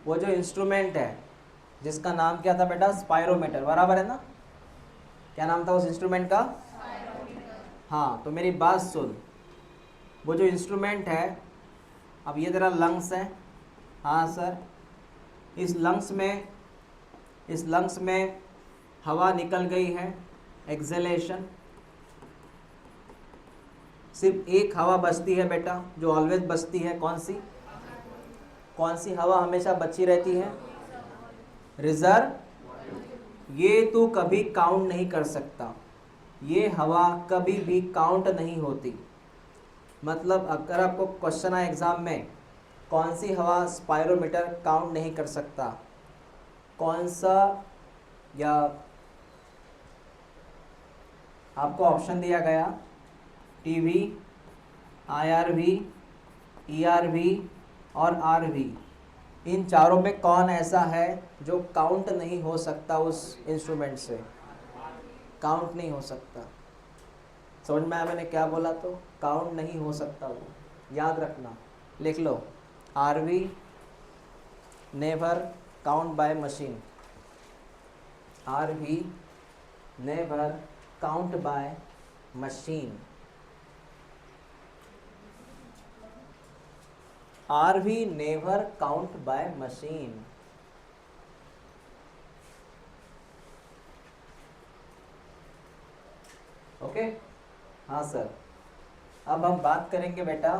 वो जो इंस्ट्रूमेंट है जिसका नाम क्या था बेटा, स्पायरोमीटर, बराबर है ना? क्या नाम था उस इंस्ट्रूमेंट का? हाँ, तो मेरी बात सुन, वो जो इंस्ट्रूमेंट है, अब ये तेरा लंग्स है। हाँ सर, इस लंग्स में हवा निकल गई है, एक्सेलेशन। सिर्फ एक हवा बचती है बेटा, जो ऑलवेज बचती है, कौन सी हवा हमेशा बची रहती है? रिजर्व। ये तू कभी काउंट नहीं कर सकता, ये हवा कभी भी काउंट नहीं होती। मतलब अगर आपको क्वेश्चन आए एग्जाम में, कौन सी हवा स्पायरोमीटर काउंट नहीं कर सकता, कौन सा, या आपको ऑप्शन दिया गया टीवी, आईआरवी, ईआरवी और आरवी, इन चारों में कौन ऐसा है जो काउंट नहीं हो सकता? उस इंस्ट्रूमेंट से काउंट नहीं हो सकता। समझ में आया मैंने क्या बोला? तो काउंट नहीं हो सकता, वो याद रखना, लिख लो। RV never count by machine, RV never count by machine, RV never count by machine. Okay, हाँ सर। अब हम बात करेंगे बेटा,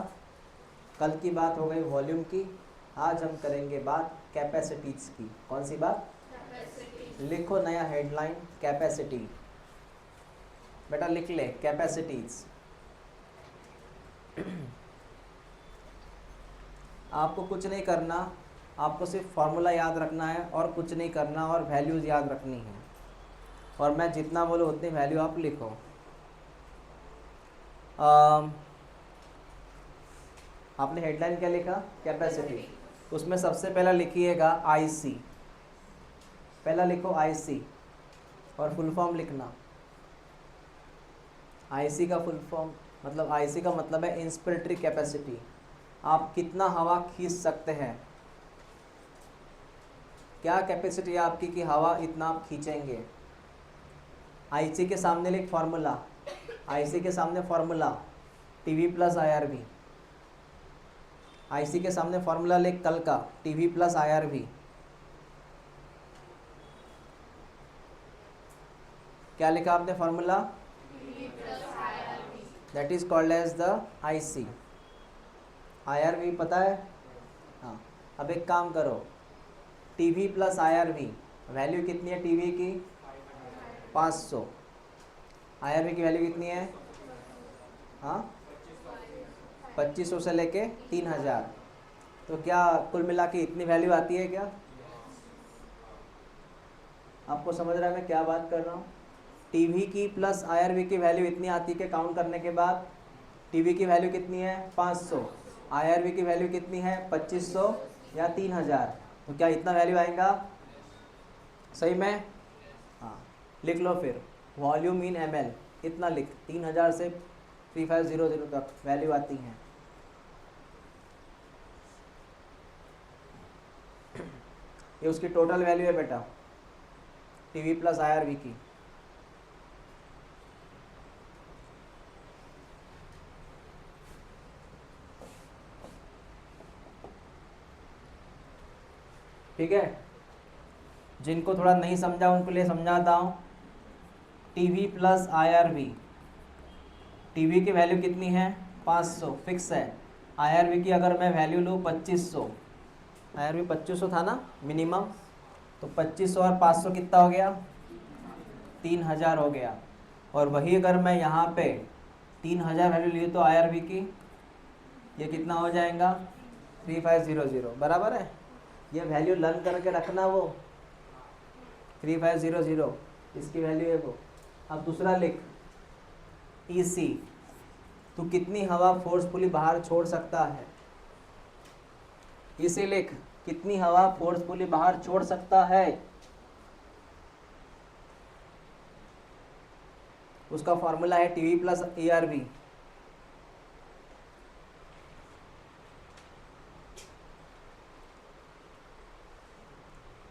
कल की बात हो गई वॉल्यूम की, आज हम करेंगे बात कैपेसिटीज की। कौन सी बात? लिखो नया हेडलाइन, कैपेसिटी। बेटा लिख ले, कैपेसिटीज। आपको कुछ नहीं करना, आपको सिर्फ फॉर्मूला याद रखना है और कुछ नहीं करना, और वैल्यूज़ याद रखनी है, और मैं जितना बोलूँ उतनी वैल्यू आप लिखो। आपने हेडलाइन क्या लिखा? कैपेसिटी। उसमें सबसे पहला लिखिएगा आईसी, पहला लिखो आईसी, और फुल फॉर्म लिखना। आईसी का फुल फॉर्म मतलब, आईसी का मतलब है इंस्पिरेटरी कैपेसिटी। आप कितना हवा खींच सकते हैं, क्या कैपेसिटी है आपकी कि हवा इतना आप खींचेंगे। आईसी के सामने लिख फॉर्मूला, आईसी के सामने formula TV plus IRV, IC के सामने फॉर्मूला लिख कल का, टीवी प्लस आईआरवी। क्या लिखा आपने formula? That is called as the IC. IRV पता है? हाँ। अब एक काम करो, टीवी प्लस आईआरवी, वैल्यू कितनी है टीवी की? 500। आईआरवी की वैल्यू कितनी है? हाँ, 2500 से लेके 3000। तो क्या कुल मिला के इतनी वैल्यू आती है क्या? आपको समझ रहा है मैं क्या बात कर रहा हूँ? टीवी की प्लस आईआरवी की वैल्यू इतनी आती है कि काउंट करने के बाद, टीवी की वैल्यू कितनी है? 500। आईआरवी की वैल्यू कितनी है? 2500 या 3000। तो क्या इतना वैल्यू आएगा? सही में? हाँ, लिख लो फिर, वॉल्यूम इन ml इतना लिख, 3000 से 3500 तक वैल्यू आती हैं। ये उसकी टोटल वैल्यू है बेटा, टीवी प्लस आईआरवी की। ठीक है, जिनको थोड़ा नहीं समझा उनको लिए समझाता हूँ। टीवी प्लस आईआरवी, टीवी की वैल्यू कितनी है? 500 फिक्स है। आईआरवी की अगर मैं वैल्यू लूँ 2500, आईआरवी 2500 था ना मिनिमम, तो 2500 और 500 कितना हो गया? 3000 हो गया। और वही अगर मैं यहाँ पे 3000 वैल्यू ली तो आईआरवी की, ये कितना हो जाएगा? 3500, बराबर है। ये वैल्यू लर्न करके रखना, वो 3500 इसकी वैल्यू है वो। अब दूसरा लिख, ईसी, तो कितनी हवा फोर्सफुली बाहर छोड़ सकता है। इसे लिख, कितनी हवा फोर्सफुली बाहर छोड़ सकता है। उसका फॉर्मूला है TV plus ARV.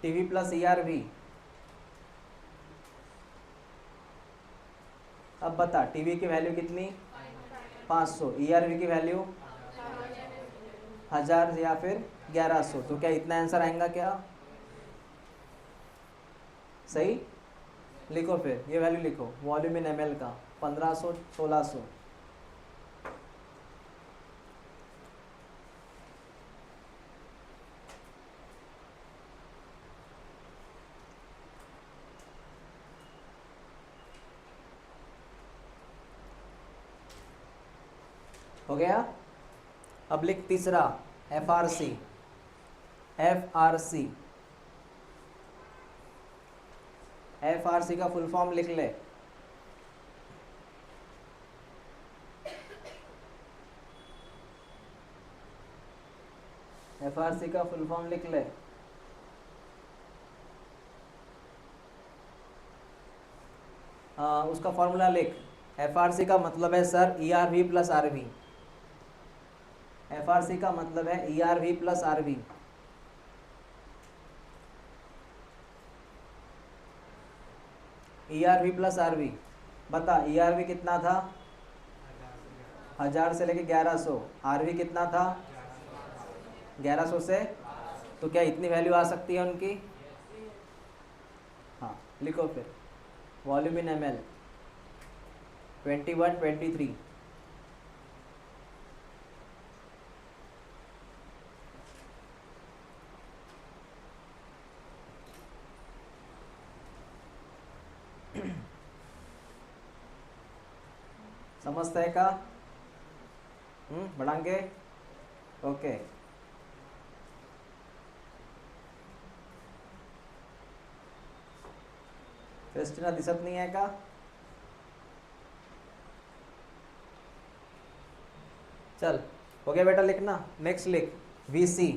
TV plus E R V. अब बता टीवी की वैल्यू कितनी 500, ई आर वी की वैल्यू 1000 या फिर 1100। तो क्या इतना आंसर आएगा क्या? सही। लिखो फिर ये वैल्यू लिखो वॉल्यूम इन ml का 1500 1600। हो गया। अब लिख तीसरा F R C. F R C, F R C का फुल फॉर्म लिख ले। एफ आर सी का फुल फॉर्म लिख ले। उसका फॉर्मूला लिख। एफ आर सी का मतलब है sir E R V plus R V. F R C का मतलब है E R V plus R V. E R V plus R V. बता ई आर वी कितना था 1000 से लेके 1100। आर वी कितना था 1100 से। तो क्या इतनी वैल्यू आ सकती है उनकी? हाँ लिखो फिर वॉल्यूम इन ml 21 23। समझते है का? बढ़ाएंगे। ओके। क्रिस्टीना दिसत नहीं है का? चल हो गया बेटा लिखना। नेक्स्ट लिख VC।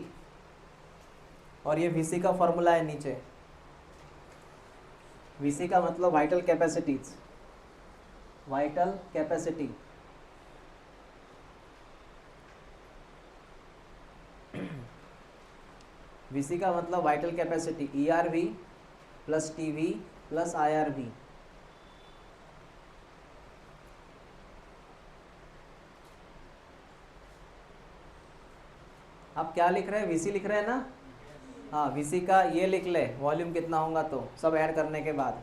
और ये VC का फॉर्मूला है नीचे। VC का मतलब vital capacities. Vital capacity. VC का मतलब vital capacity ERV plus TV plus IRV। आप क्या लिख रहे हैं? VC लिख रहे हैं ना? हाँ VC का ये लिख ले वॉल्यूम कितना होगा तो सब ऐड करने के बाद।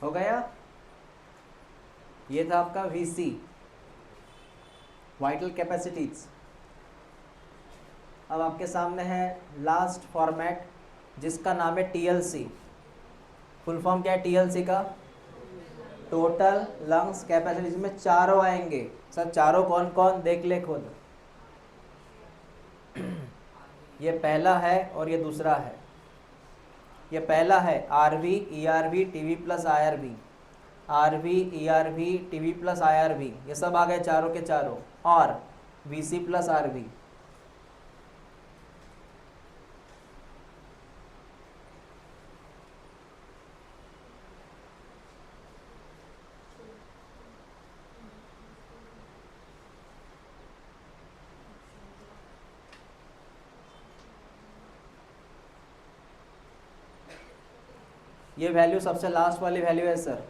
हो गया। ये था आपका VC वाइटल कैपेसिटीज। अब आपके सामने है लास्ट फॉर्मेट जिसका नाम है TLC। फुल फॉर्म क्या है TLC का? Total lungs capacity. जिसमें चारों आएंगे। सर चारों कौन कौन? देख ले खुद। ये पहला है और ये दूसरा है। ये पहला है RV ERV TV plus IRV। RV ERV TV plus IRV ये सब आ गए चारों के चारों। और VC प्लस RV। ये वैल्यू सबसे लास्ट वाली वैल्यू है सर।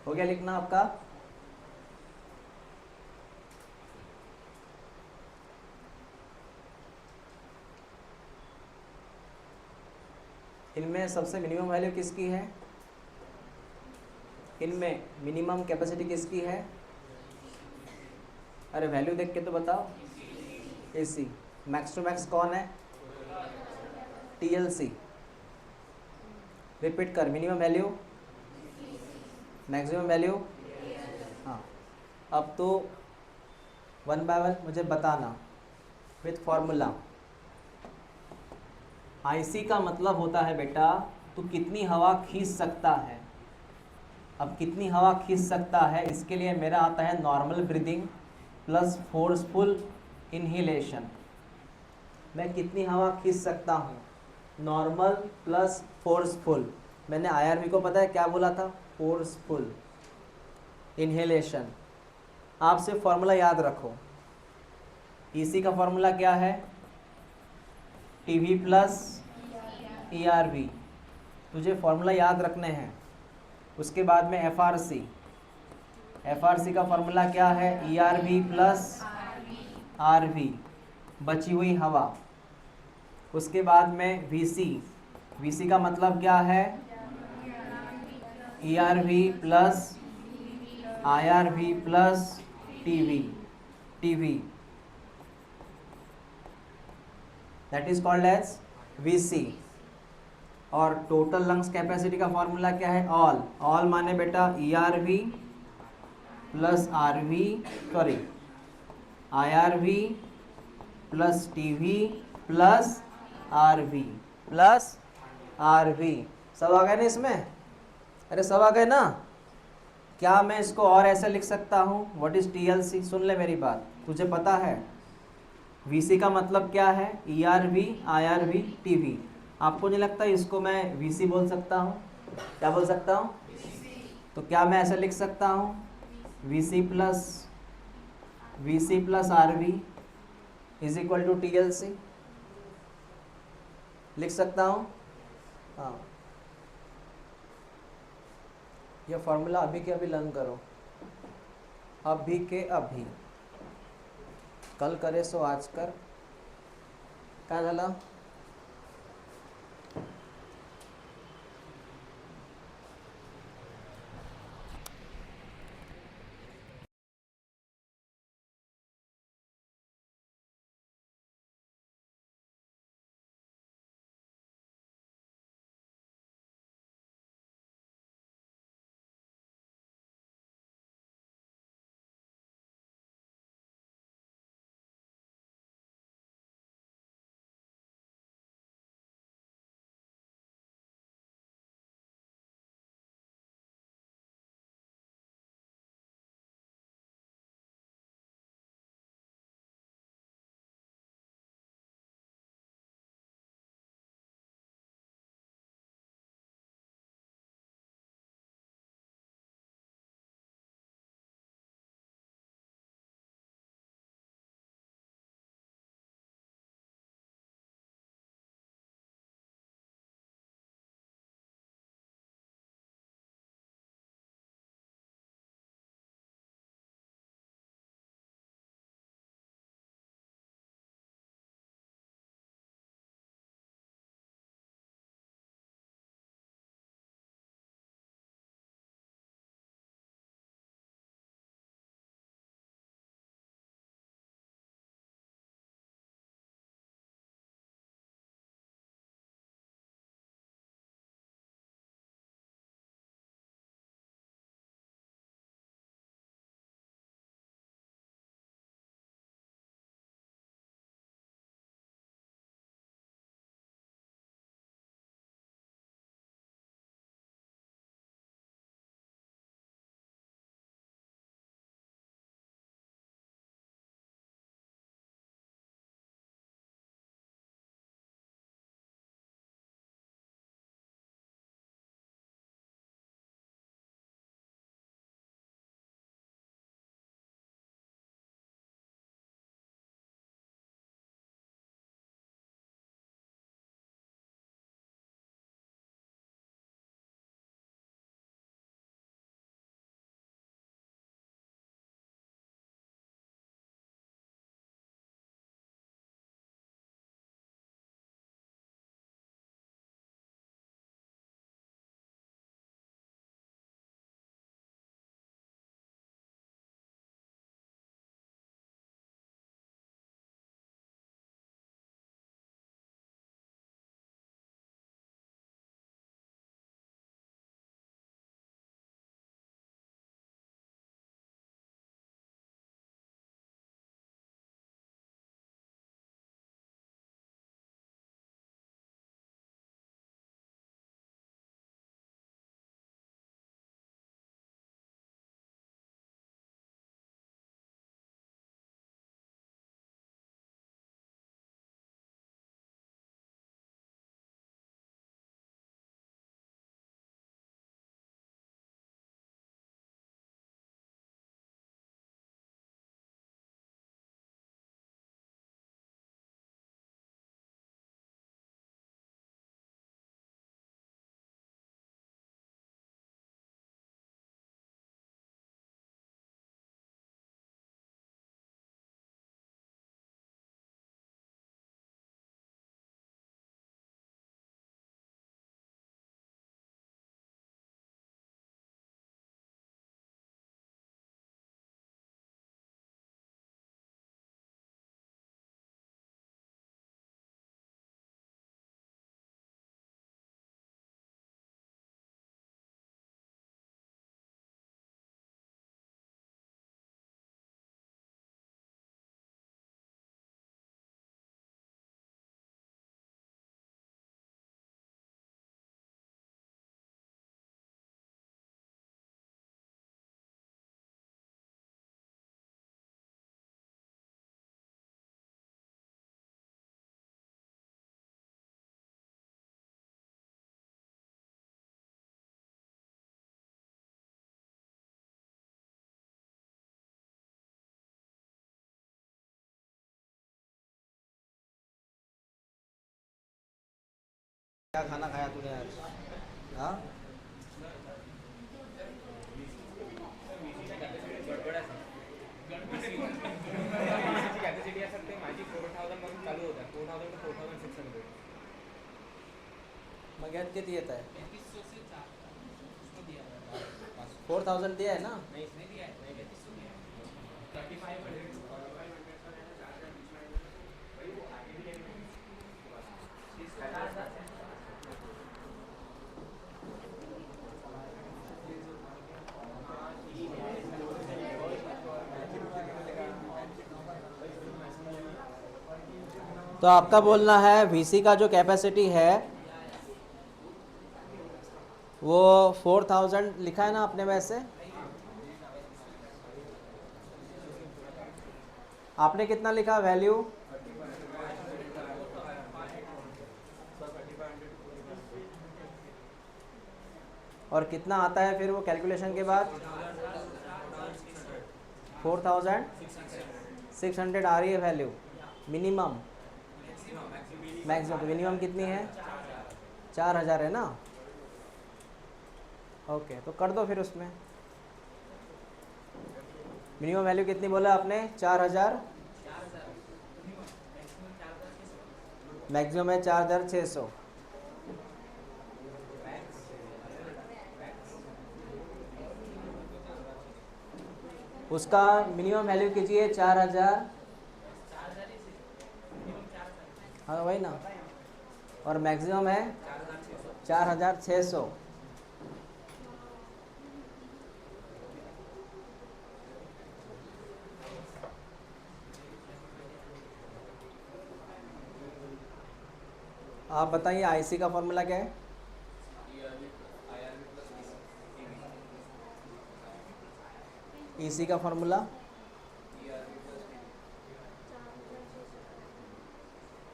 हो गया लिखना आपका? इनमें सबसे मिनिमम वैल्यू किसकी है? इनमें मिनिमम कैपेसिटी किसकी है? अरे वैल्यू देख के तो बताओ। AC। मैक्स टू मैक्स कौन है? TLC। रिपीट कर मिनिमम वैल्यू मैक्सिमम वैल्यू। हाँ अब तो वन बाय वन मुझे बताना विथ फॉर्मूला। आईसी का मतलब होता है बेटा तू कितनी हवा खींच सकता है। अब कितनी हवा खींच सकता है इसके लिए मेरा आता है normal breathing plus forceful inhalation. मैं कितनी हवा खींच सकता हूँ, नॉर्मल प्लस फोर्सफुल। मैंने आईआरवी को पता है क्या बोला था, फोर्सफुल इनहेलेशन। आप सिर्फ फॉर्मूला याद रखो। ईसी का फॉर्मूला क्या है, टीवी प्लस ईआरवी। तुझे फॉर्मूला याद रखने हैं। उसके बाद में एफआरसी। एफआरसी का फॉर्मूला क्या है, ईआरवी प्लस आरवी, बची हुई हवा। उसके बाद में वीसी। वीसी का मतलब क्या है, ERV plus IRV plus TV. TV that is called as VC. और टोटल लंग्स कैपेसिटी का फॉर्मूला क्या है, ऑल। ऑल माने बेटा ERV plus RV, sorry IRV plus TV plus RV plus RV. सब आ गए ना इसमें, अरे सब आ गए ना। क्या मैं इसको और ऐसे लिख सकता हूँ, व्हाट इज टीएलसी। सुन ले मेरी बात, तुझे पता है वीसी का मतलब क्या है, ईआरवी आईआरवी टीवी। आपको नहीं लगता इसको मैं वीसी बोल सकता हूँ, क्या बोल सकता हूँ, तो क्या मैं ऐसे लिख सकता हूँ, VC plus RV is equal to TLC, लिख सकता हूँ। हाँ, यह फॉर्मूला अभी के अभी लर्न करो, अभी के अभी। कल करे सो आज कर। क्या झालं क्या खाना खाया तूने आज? हाँ, कॅपॅसिटी असते माझी 4000 पासून चालू होता 4000 to 4600. मग यात किती येत आहे? 4000 दिया है ना? नहीं दिया है, नहीं दिया 3500. तो आपका बोलना है वीसी का जो कैपेसिटी है वो 4000 लिखा है ना आपने वैसे? आपने कितना लिखा वैल्यू? और कितना आता है फिर वो कैलकुलेशन के बाद? 4600 आ रही है वैल्यू मिनिमम। मैक्सिमम मिनिमम कितनी है? 4000 है ना? ओके, तो कर दो फिर उसमें। मिनिमम वैल्यू कितनी बोला आपने? 4000। मैक्सिमम है 4600। उसका मिनिमम वैल्यू कीजिए 4000। हाँ वही ना, और मैक्सिमम है 4600। आप बताइए आईसी का फॉर्मूला क्या है? ईसी का फॉर्मूला?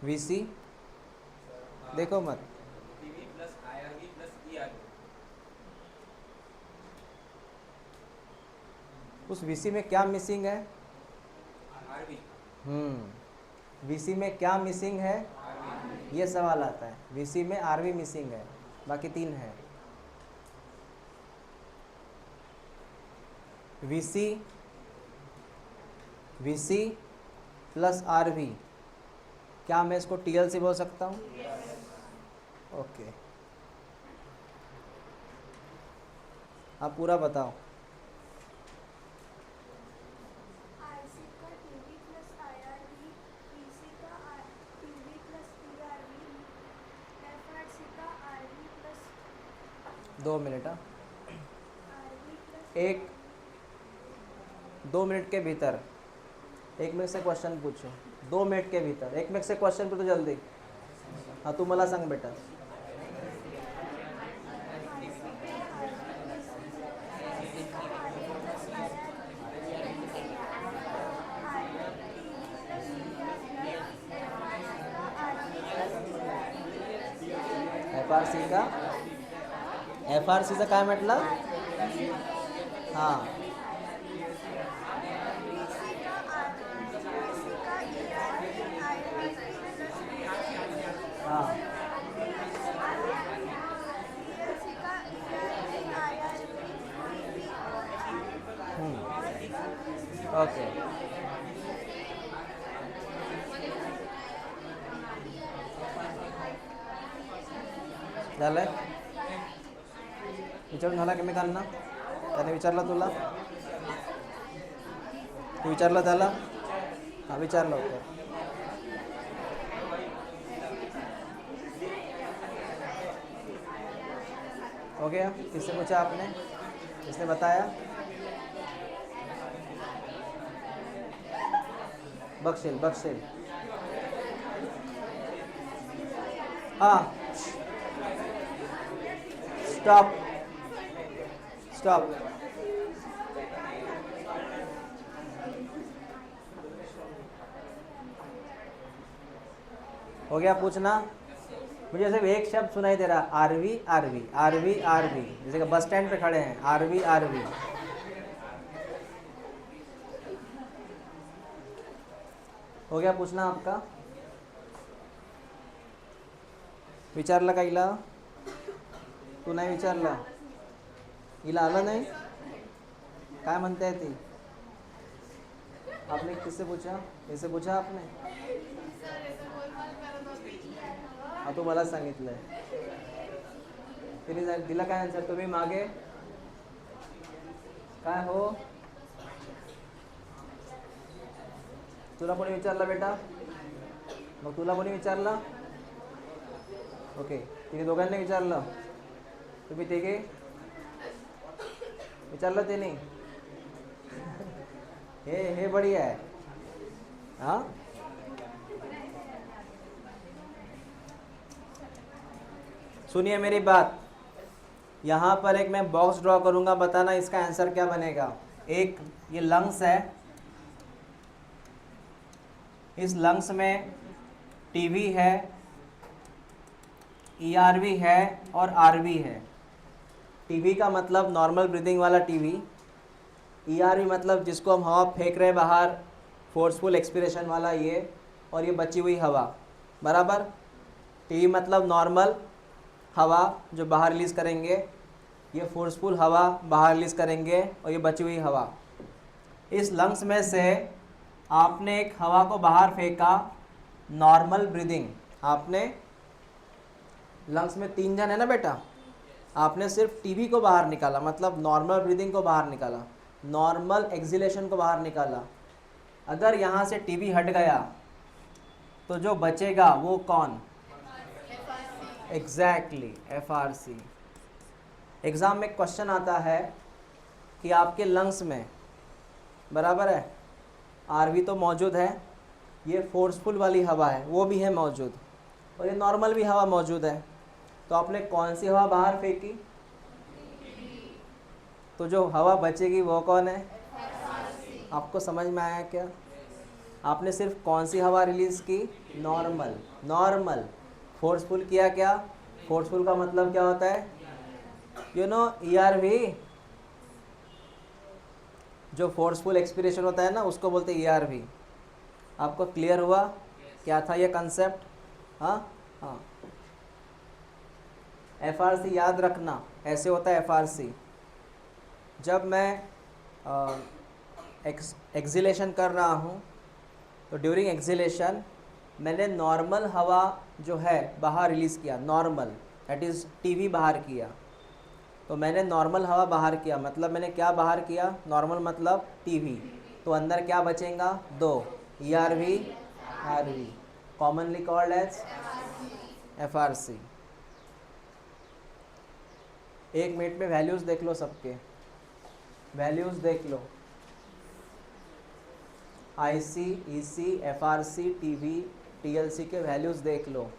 वीसी देखो मत, TV plus IRB plus ERB. उस वीसी में क्या मिसिंग है? आरबी. वीसी में क्या मिसिंग है ये सवाल आता है। वीसी में आरवी मिसिंग है, बाकी तीन है। वीसी, वीसी प्लस आरवी, क्या मैं इसको टीएलसी बोल सकता हूँ? ओके, आप पूरा बताओ। आईसी का टीवी प्लस आईआरबी, पीसी का टीवी प्लस ईआरबी, एफआरसी का आरबी प्लस 2 मिनट। हाँ, आरबी प्लस एक 2 मिनट के भीतर 1 मिनट से क्वेश्चन पूछो। 2 मिनट के भीतर 1 मिनट से क्वेश्चन पूछो जल्दी। हाँ, तू मला सांग बेटा। आईसी का आरबी पीसी, पीसी का RB plus IRB, TV plus ERB, FRC का आरबी प्लस ईआरबी, एफआरसीचं काय म्हटलं? हां, पीसी का ईआरबी आईआरबी प्लस हां, पीएलसी का ईआरबी आईआरबी टीवी और ओके। झालं? विचारून झाला की मी त्यांना? त्याने विचारलं तुला? तू विचारलं त्याला? हां, विचारलं होतं। हो गया? किससे पूछा आपने? किसने बताया? बख्शिल, बख्शिल। हाँ, स्टॉप, स्टॉप। हो गया पूछना? मुझे सिर्फ एक शब्द सुनाई दे रहा, आरवी आरवी आरवी आरवी, जैसे कि बस स्टैंड पे खड़े हैं, आरवी आरवी। हो गया पूछना आपका? विचारलं का हिला? तू नाही विचारलं? हिला आलं नाही? काय म्हणताय ती? आपने किससे पूछा? इससे पूछा आपने? हाँ तू मला सांगितलंय. तिने दिला काय आन्सर? तुम्ही मागे काय हो? तुला कोणी विचारलं बेटा? मग तुला कोणी विचारलं? ओके, तिने दोघांनी विचारलं. तुम्ही तिघे विचारलं तिने? हे बढ़िया है. हाँ सुनिए मेरी बात. यहाँ पर एक मैं बॉक्स ड्रॉ करूँगा, बताना इसका आंसर क्या बनेगा. एक ये लंग्स है, इस लंग्स में टीवी है, ईआरवी है और आरवी है. टीवी का मतलब नॉर्मल ब्रीदिंग वाला टीवी. ईआरवी मतलब जिसको हम हवा फेंक रहे हैं बाहर, फोर्सफुल एक्सपिरेशन वाला ये, और ये बची हुई हवा. बराबर. टीवी मतलब नॉर्मल हवा जो बाहर रिलीज़ करेंगे, ये फोर्सफुल हवा बाहर रिलीज़ करेंगे, और ये बची हुई हवा. इस लंग्स में से आपने एक हवा को बाहर फेंका, नॉर्मल ब्रीदिंग. आपने लंग्स में 3 जन है ना बेटा, आपने सिर्फ टीवी को बाहर निकाला, मतलब नॉर्मल ब्रीदिंग को बाहर निकाला, नॉर्मल एक्सिलेशन को बाहर निकाला. अगर यहाँ से टीवी हट गया तो जो बचेगा वो कौन? Exactly FRC. एग्ज़ाम में क्वेश्चन आता है कि आपके लंग्स में, बराबर है, आरवी तो मौजूद है, ये फोर्सफुल वाली हवा है वो भी है मौजूद, और ये नॉर्मल भी हवा मौजूद है. तो आपने कौन सी हवा बाहर फेंकी? तो जो हवा बचेगी वो कौन है? आपको समझ में आया क्या? आपने सिर्फ कौन सी हवा रिलीज़ की? नॉर्मल. नॉर्मल. फोर्सफुल किया क्या? फोर्सफुल का मतलब क्या होता है? You know ERV. जो फोर्सफुल एक्सपिरेशन होता है ना, उसको बोलते हैं ईआरवी. आपको क्लियर हुआ क्या था ये कंसेप्ट? हाँ हाँ. एफआरसी याद रखना, ऐसे होता है एफआरसी. जब मैं एक्सिलेशन कर रहा हूँ तो ड्यूरिंग एक्सिलेशन मैंने नॉर्मल हवा जो है बाहर रिलीज़ किया, नॉर्मल, दैट इज़ टीवी बाहर किया. तो मैंने नॉर्मल हवा बाहर किया, मतलब मैंने क्या बाहर किया? नॉर्मल मतलब टीवी. तो अंदर क्या बचेगा? 2, ERV, RV, commonly called as FRC. 1 minute में वैल्यूज़ देख लो सबके. वैल्यूज़ देख लो. IC, EC, FRC, TV, TLC के वैल्यूज़ देख लो.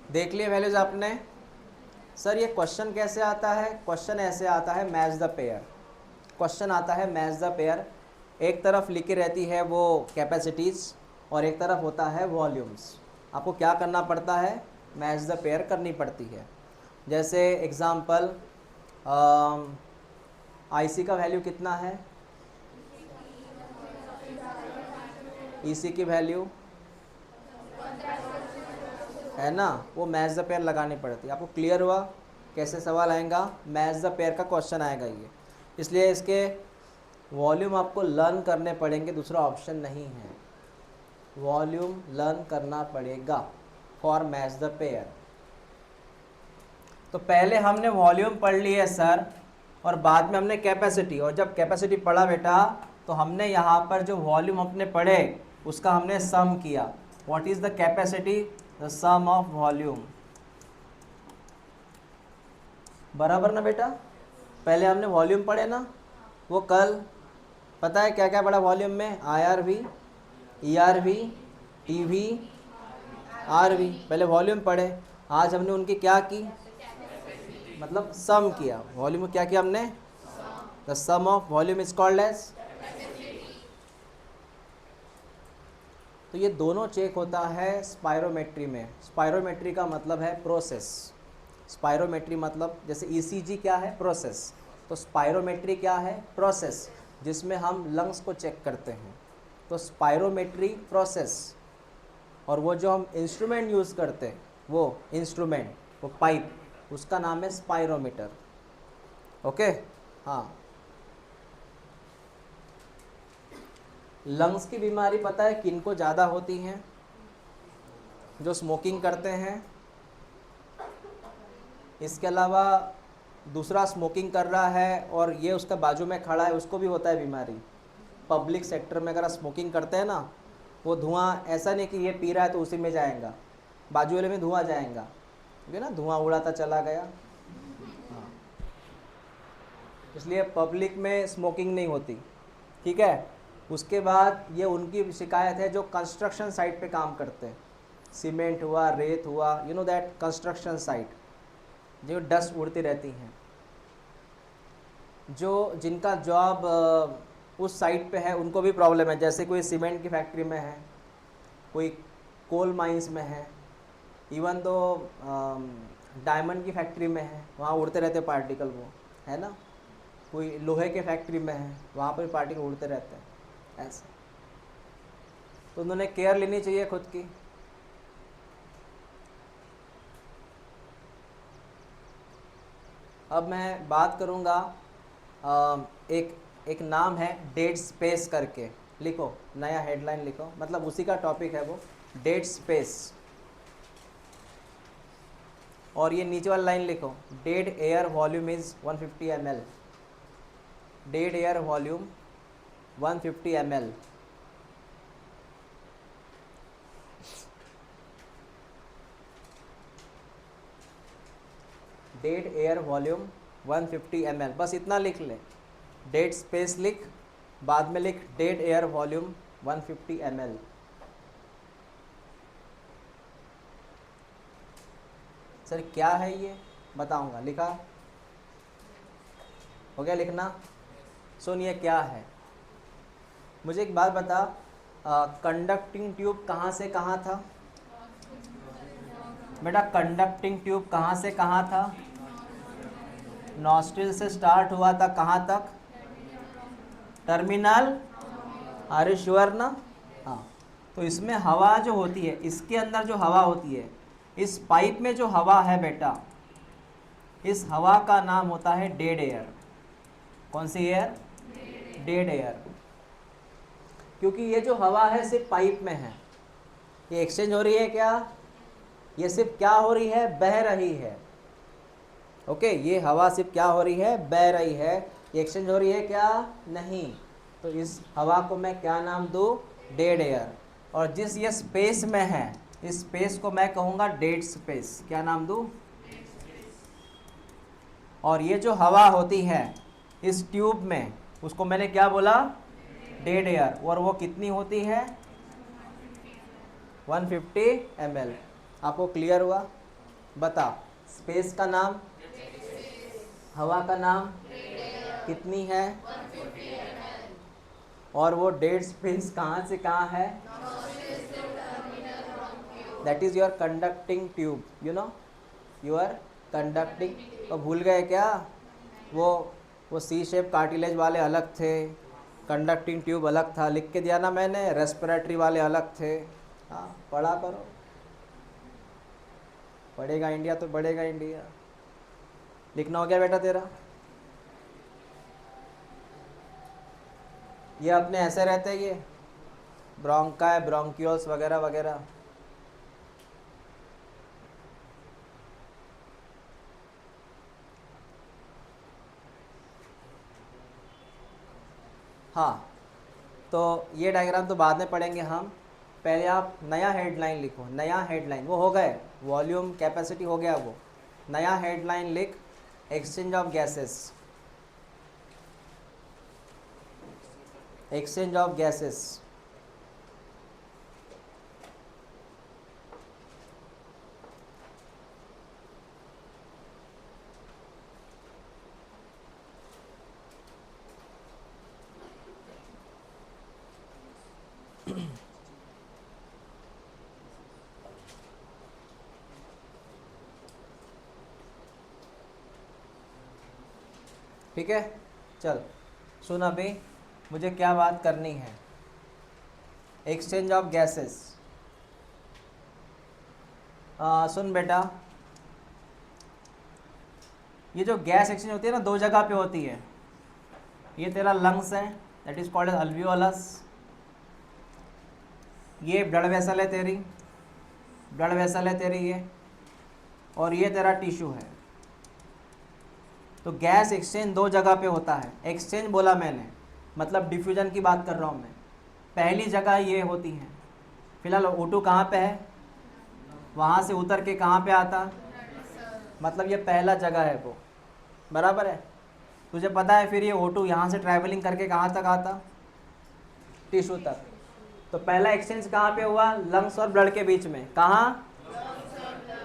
देख लिए वैल्यूज़ आपने? सर ये क्वेश्चन कैसे आता है? क्वेश्चन ऐसे आता है, मैच द पेयर. क्वेश्चन आता है मैच द पेयर. एक तरफ लिखी रहती है वो कैपेसिटीज़ और एक तरफ होता है वॉल्यूम्स. आपको क्या करना पड़ता है? मैच द पेयर करनी पड़ती है. जैसे एग्ज़ाम्पल, आईसी का वैल्यू कितना है? ईसी की वैल्यू है ना, वो मैच द पेयर लगानी पड़ती है. आपको क्लियर हुआ कैसे सवाल आएगा? मैच द पेयर का क्वेश्चन आएगा ये. इसलिए इसके वॉल्यूम आपको लर्न करने पड़ेंगे, दूसरा ऑप्शन नहीं है. वॉल्यूम लर्न करना पड़ेगा फॉर मैच द पेयर. तो पहले हमने वॉल्यूम पढ़ ली है सर, और बाद में हमने कैपेसिटी. और जब कैपेसिटी पढ़ा बेटा तो हमने यहाँ पर जो वॉल्यूम अपने पढ़े उसका हमने सम किया. What is the capacity? The sum of volume. बराबर ना बेटा, पहले हमने वॉल्यूम पढ़े ना, वो कल पता है क्या क्या पढ़ा वॉल्यूम में, IRV, ERV, TV, RV, पहले वॉल्यूम पढ़े। आज हमने उनकी क्या की, मतलब सम किया। वॉल्यूम में क्या किया हमने, the sum of volume is called as. तो ये दोनों चेक होता है स्पायरोमेट्री में। स्पायरोमेट्री का मतलब है प्रोसेस। स्पायरोमेट्री मतलब जैसे ECG क्या है, प्रोसेस, तो स्पायरोमेट्री क्या है, प्रोसेस, जिसमें हम लंग्स को चेक करते हैं। तो स्पायरोमेट्री प्रोसेस, और वो जो हम इंस्ट्रूमेंट यूज़ करते हैं, वो इंस्ट्रूमेंट, वो पाइप, उसका नाम है स्पायरोमीटर। ओके, हाँ। लंग्स की बीमारी पता है किनको ज़्यादा होती हैं, जो स्मोकिंग करते हैं। इसके अलावा दूसरा स्मोकिंग कर रहा है और ये उसका बाजू में खड़ा है, उसको भी होता है बीमारी। पब्लिक सेक्टर में अगर आप स्मोकिंग करते हैं ना, वो धुआं ऐसा नहीं कि ये पी रहा है तो उसी में जाएगा, बाजू वाले में धुआं जाएगा, ठीक है ना, धुआं उड़ाता चला गया। हाँ, इसलिए पब्लिक में स्मोकिंग नहीं होती, ठीक है। उसके बाद ये उनकी शिकायत है जो कंस्ट्रक्शन साइट पे काम करते हैं, सीमेंट हुआ, रेत हुआ, you know that construction site, जो डस्ट उड़ती रहती हैं, जो जिनका जॉब उस साइट पे है, उनको भी प्रॉब्लम है। जैसे कोई सीमेंट की फैक्ट्री में है, कोई कोल माइंस में है, इवन तो डायमंड की फैक्ट्री में है, वहाँ उड़ते रहते पार्टिकल, वो है ना। कोई लोहे के फैक्ट्री में है, वहाँ पर पार्टिकल उड़ते रहते हैं, ऐसे। तो उन्होंने केयर लेनी चाहिए खुद की। अब मैं बात करूँगा, एक नाम है डेड स्पेस करके, लिखो, नया हेडलाइन लिखो, मतलब उसी का टॉपिक है वो, डेड स्पेस। और ये नीचे वाला लाइन लिखो, dead air volume is 150 ml, dead air volume 150 ml। Dead air volume 150 ml, बस इतना लिख ले। डेड स्पेस लिख, बाद में लिख dead air volume 150 ml। Sir क्या है ये, बताऊंगा, लिखा हो गया लिखना। सुन, ये क्या है, मुझे एक बात बता, कंडक्टिंग ट्यूब कहाँ से कहाँ था बेटा, कंडक्टिंग ट्यूब कहाँ से कहाँ था, नॉस्ट्रिल से स्टार्ट हुआ था, कहाँ तक, टर्मिनल, आर यू श्योर ना। हाँ, तो इसमें हवा जो होती है, इसके अंदर जो हवा होती है, इस पाइप में जो हवा है बेटा, इस हवा का नाम होता है डेड एयर। कौन सी एयर, डेड एयर। क्योंकि ये जो हवा है सिर्फ पाइप में है, ये एक्सचेंज हो रही है क्या, ये सिर्फ क्या हो रही है, बह रही है। ओके, ये हवा सिर्फ क्या हो रही है, बह रही है, ये एक्सचेंज हो रही है क्या, नहीं। तो इस हवा को मैं क्या नाम दूँ, डेड एयर। और जिस ये स्पेस में है, इस स्पेस को मैं कहूँगा डेड स्पेस। क्या नाम दूँ, और ये जो हवा होती है इस ट्यूब में, उसको मैंने क्या बोला, डेड एयर। और वो कितनी होती है, 150 ml। आपको क्लियर हुआ, बता, स्पेस का नाम, हवा का नाम कितनी है, और वो डेड स्पेस कहाँ से कहाँ है, that is your conducting tube, you know, your conducting. तो भूल गए क्या, वो सी शेप कार्टिलेज वाले अलग थे, कंडक्टिंग ट्यूब अलग था, लिख के दिया ना मैंने, रेस्पिरेटरी वाले अलग थे। हाँ, पढ़ा करो, पढ़ेगा इंडिया तो बढ़ेगा इंडिया। लिखना हो गया बेटा तेरा, ये अपने ऐसे रहते हैं, ये ब्रोंकाई, ब्रोंक्यूल्स वगैरह वगैरह। हाँ, तो ये डायग्राम तो बाद में पढ़ेंगे हम, पहले आप नया हेडलाइन लिखो, नया हेडलाइन। वो हो गए, वॉल्यूम कैपेसिटी हो गया, वो नया हेडलाइन लिख, exchange of gases, exchange of gases. ठीक है, चल सुन अभी, मुझे क्या बात करनी है। Exchange of gases. सुन बेटा, ये जो गैस एक्सचेंज होती है ना, दो जगह पे होती है। ये तेरा लंग्स है, दैट इज कॉल्ड एज अल्वियोलस। ये ब्लड वेसल है तेरी, ब्लड वेसल है तेरी ये, और ये तेरा टिश्यू है। तो गैस एक्सचेंज दो जगह पे होता है। एक्सचेंज बोला मैंने, मतलब डिफ्यूजन की बात कर रहा हूँ मैं। पहली जगह ये होती है, फिलहाल O2 कहाँ पे है, वहाँ से उतर के कहाँ पे आता, मतलब ये पहला जगह है वो, बराबर है। तुझे पता है फिर ये O2 यहाँ से ट्रैवलिंग करके कहाँ तक आता, टिश्यू तक। तो पहला एक्सचेंज कहाँ पे हुआ, लंग्स और ब्लड के बीच में, कहाँ,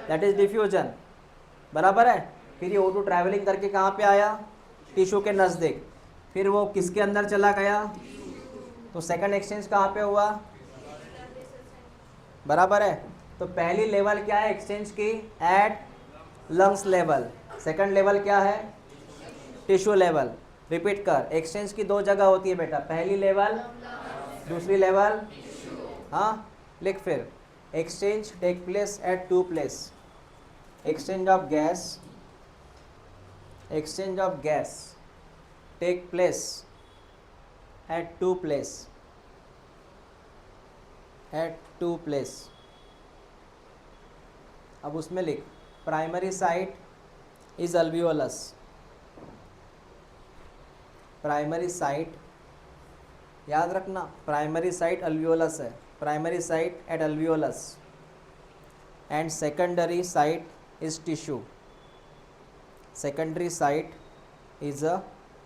दैट इज डिफ्यूजन, बराबर है। फिर ये O2 ट्रैवलिंग करके कहाँ पे आया, टिश्यू के नज़दीक, फिर वो किसके अंदर चला गया, तो सेकंड एक्सचेंज कहाँ पे हुआ, बराबर है। तो पहली लेवल क्या है एक्सचेंज की, at lungs level. Second level क्या है, टिश्यू लेवल। रिपीट कर, एक्सचेंज की दो जगह होती है बेटा, पहली लेवल, दूसरी लेवल। हाँ लिख फिर, exchange take place at two place. Exchange of gas, exchange of gas take place at two place, at two place। अब उसमें लिख, primary site is alveolus, primary site याद रखना, प्राइमरी साइट अल्वियोलस है, primary site at alveolus, and secondary site is tissue, secondary site is a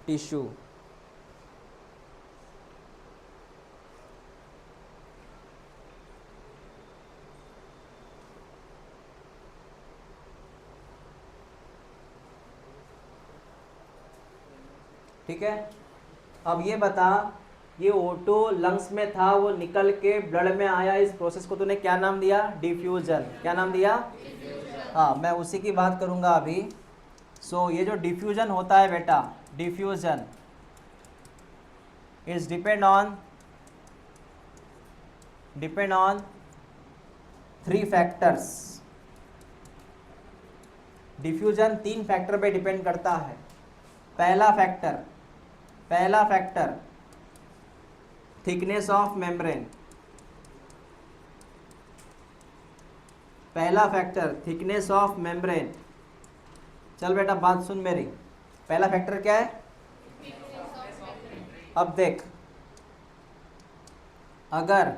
tissue। ठीक है, अब ये बता, ये O2 लंग्स में था, वो निकल के ब्लड में आया, इस प्रोसेस को तूने क्या नाम दिया, डिफ्यूजन। क्या नाम दिया, हाँ, मैं उसी की बात करूंगा अभी। सो ये जो डिफ्यूजन होता है बेटा, diffusion is depend on three factors. Diffusion तीन फैक्टर पे डिपेंड करता है। पहला फैक्टर थिकनेस ऑफ मेम्ब्रेन, पहला फैक्टर थिकनेस ऑफ मेम्ब्रेन। चल बेटा बात सुन मेरी, पहला फैक्टर क्या है, अब देख, अगर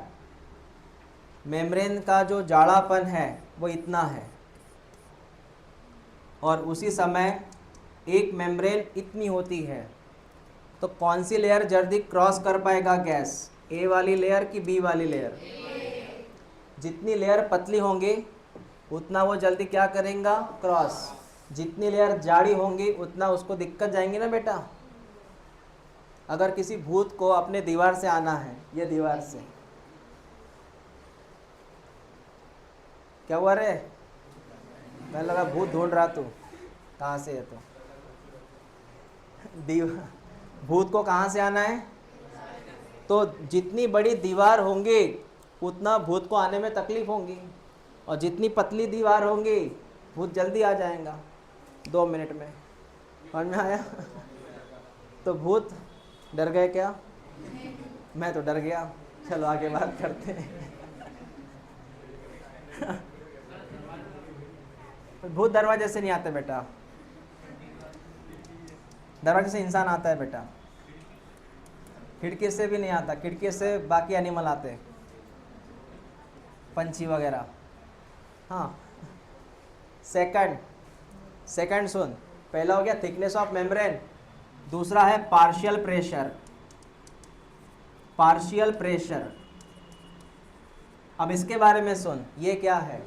मेम्ब्रेन का जो जाड़ापन है वो इतना है, और उसी समय एक मेम्ब्रेन इतनी होती है, तो कौन सी लेयर जल्दी क्रॉस कर पाएगा गैस, ए वाली लेयर की बी वाली लेयर। जितनी लेयर पतली होंगी उतना वो जल्दी क्या करेगा, क्रॉस। जितनी लेयर जाड़ी होंगी उतना उसको दिक्कत जाएंगी ना बेटा। अगर किसी भूत को अपने दीवार से आना है, ये दीवार से, क्या हुआ रे, मैं लगा भूत ढूंढ रहा, तू कहाँ से है, तो दीवार, भूत को कहाँ से आना है, तो जितनी बड़ी दीवार होंगी उतना भूत को आने में तकलीफ होंगी, और जितनी पतली दीवार होंगी भूत जल्दी आ जाएगा 2 मिनट में। समझ में आया? तो भूत डर गए क्या, मैं तो डर गया। चलो आगे बात करते हैं। भूत दरवाजे से नहीं आते बेटा, दरवाजे से इंसान आता है बेटा, खिड़की से भी नहीं आता, खिड़की से बाकी एनिमल आते, पंछी वगैरह। हाँ, सेकंड सुन, पहला हो गया थिकनेस ऑफ मेम्ब्रेन, दूसरा है पार्शियल प्रेशर। पार्शियल प्रेशर, अब इसके बारे में सुन, ये क्या है?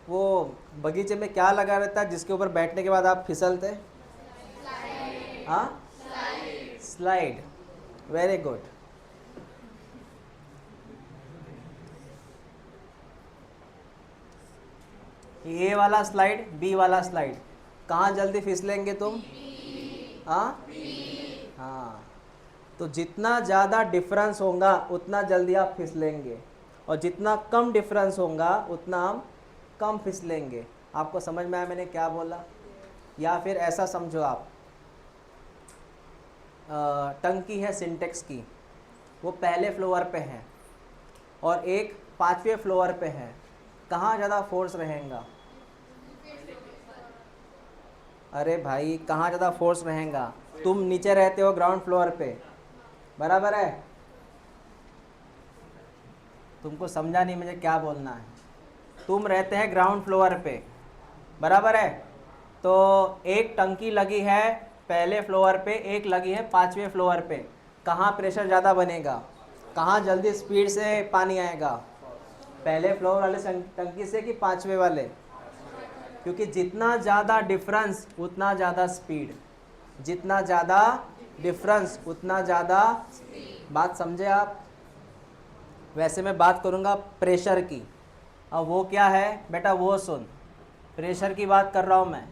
वो बगीचे में क्या लगा रहता है जिसके ऊपर बैठने के बाद आप फिसलते? हाँ, स्लाइड। Very good. ए वाला स्लाइड, बी वाला स्लाइड, कहाँ जल्दी फिसलेंगे तुम? हाँ हाँ, तो जितना ज़्यादा डिफरेंस होगा उतना जल्दी आप फिसलेंगे, और जितना कम डिफरेंस होगा उतना हम कम फिसलेंगे। आपको समझ में आया मैंने क्या बोला? या फिर ऐसा समझो आप, टंकी है सिंटेक्स की, वो पहले फ्लोर पे है और एक 5वें फ्लोर पे है, कहाँ ज़्यादा फोर्स रहेगा? अरे भाई, कहाँ ज़्यादा फोर्स रहेगा? तुम नीचे रहते हो ग्राउंड फ्लोर पे, बराबर है? तुमको समझा नहीं मुझे क्या बोलना है। तुम रहते हैं ग्राउंड फ्लोर पे, बराबर है? तो एक टंकी लगी है पहले फ्लोर पे, एक लगी है 5वें फ्लोर पे, कहाँ प्रेशर ज़्यादा बनेगा? कहाँ जल्दी स्पीड से पानी आएगा? पहले फ्लोर वाले टंकी से कि 5वें वाले? क्योंकि जितना ज़्यादा डिफरेंस उतना ज़्यादा स्पीड, जितना ज़्यादा डिफरेंस उतना ज़्यादा। बात समझे आप? वैसे मैं बात करूँगा प्रेशर की। अब वो क्या है बेटा, वो सुन, प्रेशर की बात कर रहा हूँ मैं।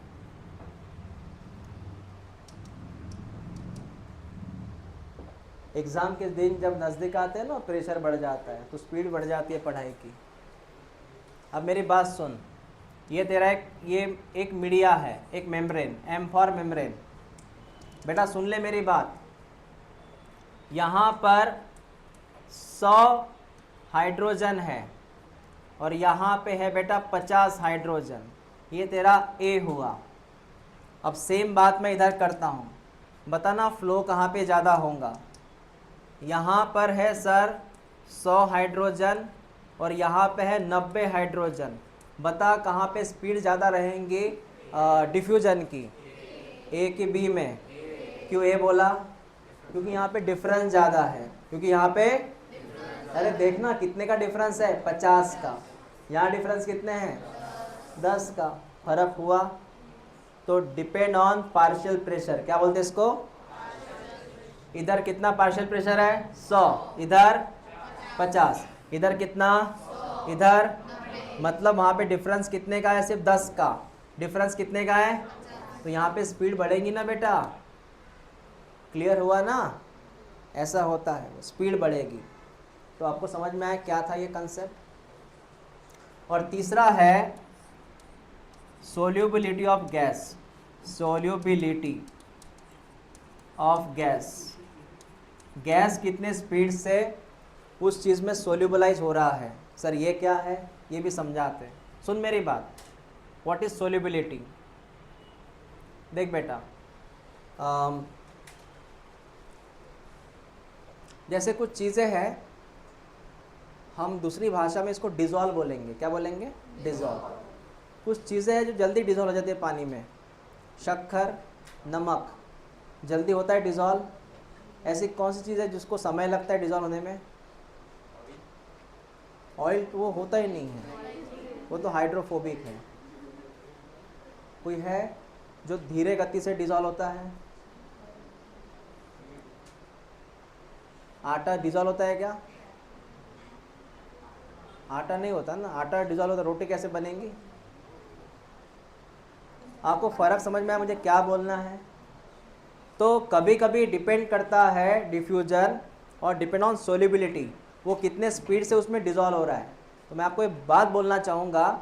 एग्ज़ाम के दिन जब नज़दीक आते हैं ना, प्रेशर बढ़ जाता है तो स्पीड बढ़ जाती है पढ़ाई की। अब मेरी बात सुन, ये तेरा एक मीडिया है, एक मेम्ब्रेन, एम फॉर मेम्ब्रेन। बेटा सुन ले मेरी बात, यहाँ पर 100 हाइड्रोजन है और यहाँ पे है बेटा 50 हाइड्रोजन, ये तेरा ए हुआ। अब सेम बात मैं इधर करता हूँ, बताना फ्लो कहाँ पे ज़्यादा होगा? यहाँ पर है सर 100 हाइड्रोजन और यहाँ पे है 90 हाइड्रोजन, बता कहाँ पे स्पीड ज़्यादा रहेंगी डिफ्यूजन की, ए की बी में? क्यों ए बोला? क्योंकि यहाँ पे डिफरेंस ज़्यादा है, क्योंकि यहाँ पे, अरे देखना कितने का डिफरेंस है, 50 का। यहाँ डिफरेंस कितने हैं? 10 का फर्क हुआ। तो डिपेंड ऑन पार्शियल प्रेशर, क्या बोलते हैं इसको? इधर कितना पार्शियल प्रेशर है? 100, इधर 50, इधर कितना? इधर, मतलब वहाँ पे डिफरेंस कितने का है? सिर्फ 10 का। डिफरेंस कितने का है? तो यहाँ पे स्पीड बढ़ेगी ना बेटा। क्लियर हुआ ना? ऐसा होता है, स्पीड बढ़ेगी। तो आपको समझ में आया क्या था ये कंसेप्ट? और तीसरा है solubility of gas. Solubility of gas, gas कितने स्पीड से उस चीज़ में सोल्यूबलाइज हो रहा है। सर ये क्या है, ये भी समझाते हैं। सुन मेरी बात, व्हाट इज सोल्यूबिलिटी? देख बेटा, जैसे कुछ चीज़ें हैं, हम दूसरी भाषा में इसको डिज़ोल्व बोलेंगे। क्या बोलेंगे? डिज़ोल्व। कुछ चीज़ें हैं जो जल्दी डिज़ोल्व हो जाती है पानी में, शक्कर, नमक, जल्दी होता है डिज़ोल्व। ऐसी कौन सी चीज़ है जिसको समय लगता है डिज़ोल्व होने में? ऑयल तो वो होता ही नहीं है, वो तो हाइड्रोफोबिक है। कोई है जो धीरे गति से डिज़ोल्व होता है? आटा डिज़ोल्व होता है क्या? आटा नहीं होता ना, आटा डिज़ोल्व होता, रोटी कैसे बनेंगी? आपको फ़र्क समझ में आया मुझे क्या बोलना है? तो कभी कभी डिपेंड करता है डिफ्यूजन और डिपेंड ऑन सोल्यूबिलिटी, वो कितने स्पीड से उसमें डिज़ोल्व हो रहा है। तो मैं आपको एक बात बोलना चाहूँगा,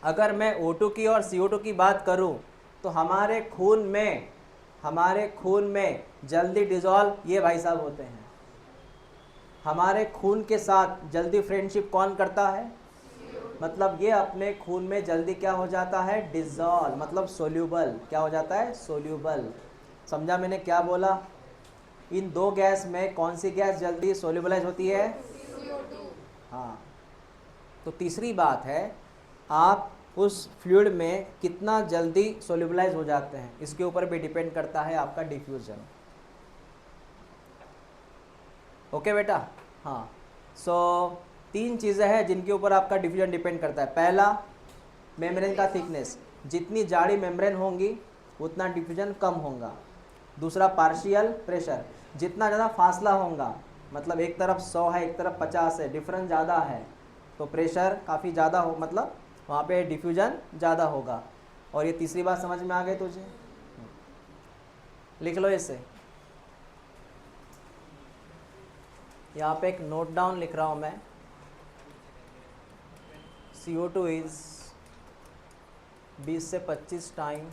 अगर मैं O2 की और CO2 की बात करूँ तो हमारे खून में जल्दी डिज़ोल्व ये भाई साहब होते हैं। हमारे खून के साथ जल्दी फ्रेंडशिप कौन करता है? मतलब ये अपने खून में जल्दी क्या हो जाता है? डिज़ोल्व, मतलब सोल्यूबल। क्या हो जाता है? सोल्यूबल। समझा मैंने क्या बोला? इन दो गैस में कौन सी गैस जल्दी सोल्यूबलाइज होती है? हाँ, तो तीसरी बात है आप उस फ्लूइड में कितना जल्दी सोल्यूबलाइज हो जाते हैं, इसके ऊपर भी डिपेंड करता है आपका डिफ्यूज़न। ओके बेटा, हाँ। सो 3 चीज़ें हैं जिनके ऊपर आपका डिफ्यूजन डिपेंड करता है। पहला, मेम्ब्रेन का थिकनेस, जितनी जाड़ी मेम्ब्रेन होंगी उतना डिफ्यूजन कम होगा। दूसरा, पार्शियल प्रेशर, जितना ज़्यादा फासला होगा, मतलब एक तरफ 100 है एक तरफ 50 है, डिफरेंस ज़्यादा है तो प्रेशर काफ़ी ज़्यादा हो, मतलब वहाँ पे डिफ्यूजन ज़्यादा होगा। और ये तीसरी बात समझ में आ गई तुझे? लिख लो इसे, यहाँ पे एक नोट डाउन लिख रहा हूँ मैं। CO2 इज 20 से 25 time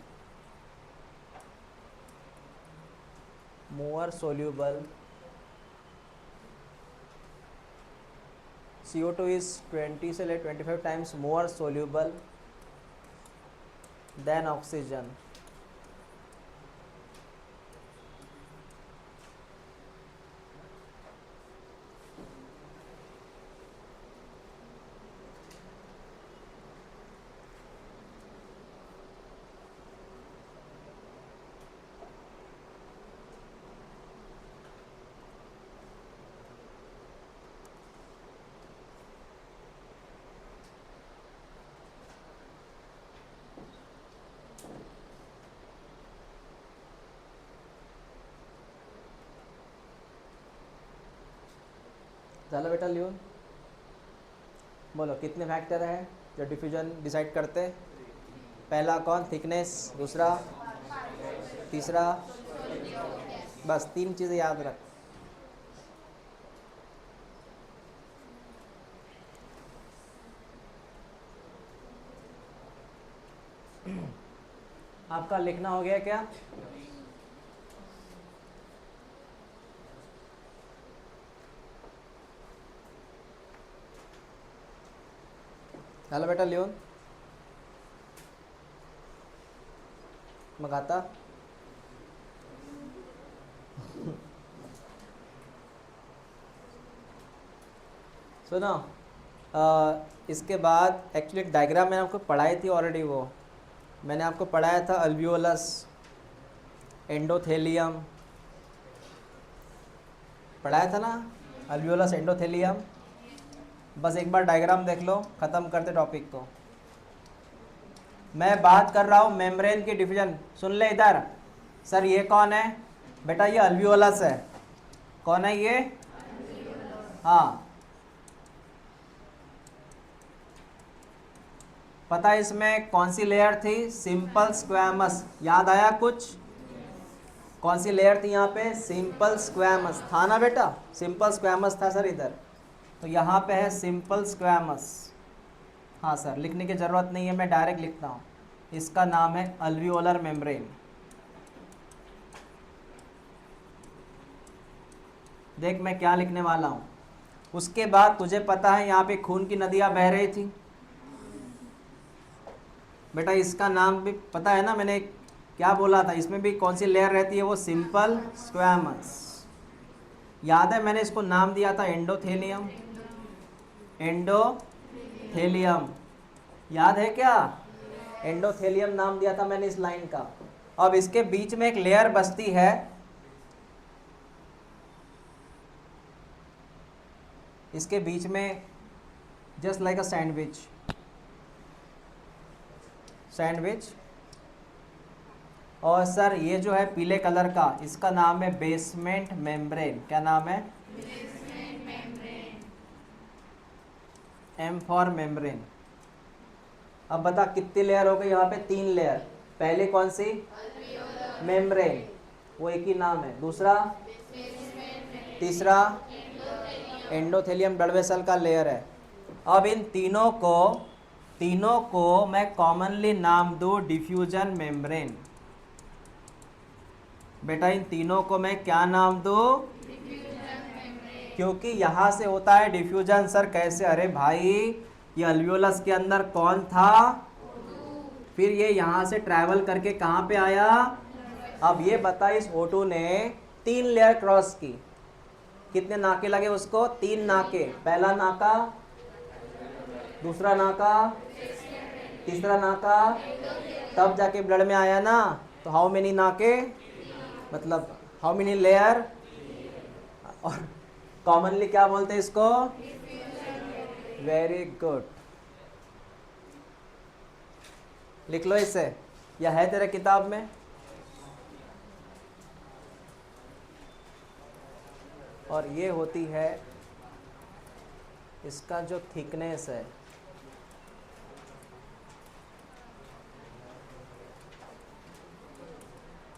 more soluble, CO2 is 20 से 25 times more soluble than oxygen. चलो बेटा लियो, बोलो कितने फैक्टर हैं जो डिफ्यूजन डिसाइड करते हैं? पहला कौन? थिकनेस। दूसरा? तीसरा? बस 3 चीज़ें याद रख। आपका लिखना हो गया क्या? हेलो बेटा लियोन, मंगाता सुनो, इसके बाद एक्चुअली एक डायग्राम मैंने आपको पढ़ाई थी ऑलरेडी। वो मैंने आपको पढ़ाया था अल्वियोलस, एंडोथेलियम, पढ़ाया था ना, अल्वियोलस एंडोथेलियम। बस एक बार डायग्राम देख लो, ख़त्म करते टॉपिक को। मैं बात कर रहा हूँ मेम्ब्रेन की डिवीजन। सुन ले इधर, सर ये कौन है बेटा? ये अल्वियोलस है। कौन है ये? हाँ, पता है इसमें कौन सी लेयर थी? Simple squamous. याद आया कुछ? कौन सी लेयर थी यहाँ पे? सिंपल स्क्वैमस था ना बेटा? सिंपल स्क्वैमस था सर इधर, तो यहाँ पे है सिंपल स्क्वैमस। हाँ सर, लिखने की ज़रूरत नहीं है, मैं डायरेक्ट लिखता हूँ। इसका नाम है अल्वियोलर मेम्ब्रेन। देख मैं क्या लिखने वाला हूँ। उसके बाद तुझे पता है यहाँ पे खून की नदियाँ बह रही थी बेटा, इसका नाम भी पता है ना, मैंने क्या बोला था? इसमें भी कौन सी लेयर रहती है? वो सिंपल स्क्वैमस। याद है मैंने इसको नाम दिया था एंडोथेलियम। एंडोथेलियम याद है क्या? एंडोथेलियम नाम दिया था मैंने इस लाइन का। अब इसके बीच में एक लेयर बसती है, इसके बीच में just like a sandwich, sandwich. और सर ये जो है पीले कलर का, इसका नाम है बेसमेंट मेम्ब्रेन। क्या नाम है? Basement membrane. M for membrane. अब बता कितनी लेयर हो गई यहाँ पे? 3 लेयर। पहले कौन सी? मेम्ब्रेन, वो एक ही नाम है। दूसरा? तीसरा? एंडोथेलियम ब्लड वेसल का लेयर है। अब इन तीनों को मैं कॉमनली नाम दूँ डिफ्यूजन मेम्ब्रेन। बेटा इन तीनों को मैं क्या नाम दूँ? क्योंकि यहाँ से होता है डिफ्यूजन। सर कैसे? अरे भाई ये अल्वियोलस के अंदर कौन था? फिर ये यहाँ से ट्रैवल करके कहाँ पे आया? अब ये बता, इस O2 ने 3 लेयर क्रॉस की। कितने नाके लगे उसको? 3 नाके। पहला नाका दूसरा नाका, तीसरा नाका, तब जाके ब्लड में आया ना। तो हाउ मेनी नाके, मतलब हाउ मेनी लेयर, और कॉमनली क्या बोलते हैं इसको? वेरी गुड, लिख लो इसे, यह है तेरे किताब में। और ये होती है इसका जो थिकनेस है,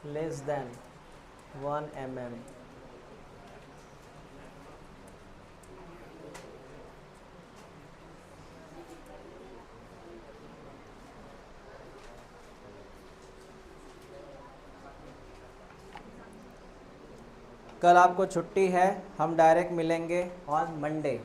लेस देन 1 mm। कल आपको छुट्टी है, हम डायरेक्ट मिलेंगे ऑन मंडे।